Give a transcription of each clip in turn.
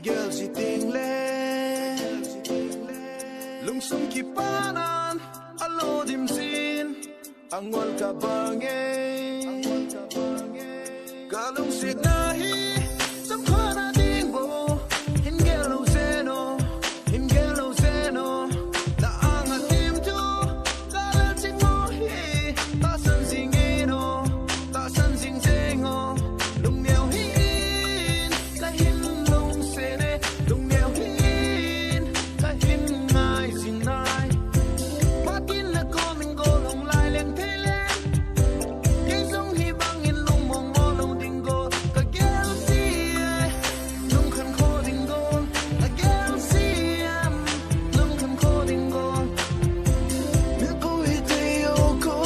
girl si ting le lung sum ki panan alo dim sin angol ka bange kalung si nahi sam khana ding bo in gelo zeno na ang atim tu kalal sing mo hi ta san sing eno ta san sing zengo lung miao hin ka hin lung sene lung miao hin ka hin ngai sing nai patin la ko min go long lai leng the le ke song hi bang in lung mong mo long ding go ka gel si lung khan kho ding go ka gel si lung khan kho ding go me ko hi te yo ko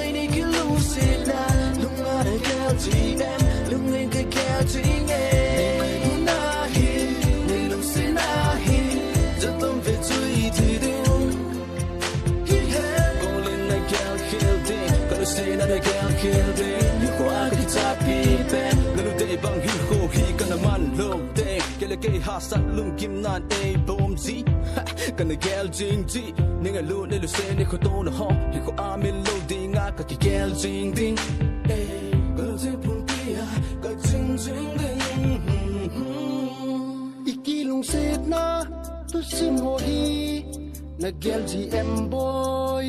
ai ni ki lung si na lung ma de gel si em lung ngai ka gel si nge na hi ni lung si na hi just don't fit to eat it hasat lung kim nan a bom zi kana gel jing ji ninga lu ne lu se ne ko to na ho hi ko amin lo ding a ka ki gel jing ding ka je pung tia ka jing jing ding ikilung set na tu sim ho hi na gel ji em boy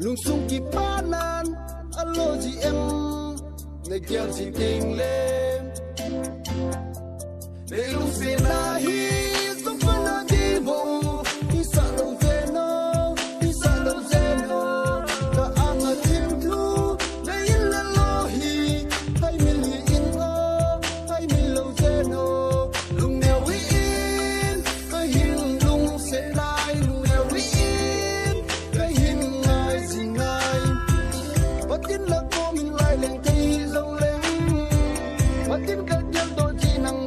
lung sung ki panan alo ji em na gel ji ding le để lúc xưa na hi sống vẫn là đi bộ đi xa đâu zeno ta ang ở thêm thu để yên là lo hi hay mình li in o hay mình lâu zeno lung nèo in cái hình lung sẽ lại lung nèo in cái hình ngài gì ngài bắt tin là cô mình lại lên cây rong lên bắt tin cả dân tôi chỉ năng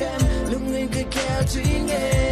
em lung ngay cái keo chỉ nghe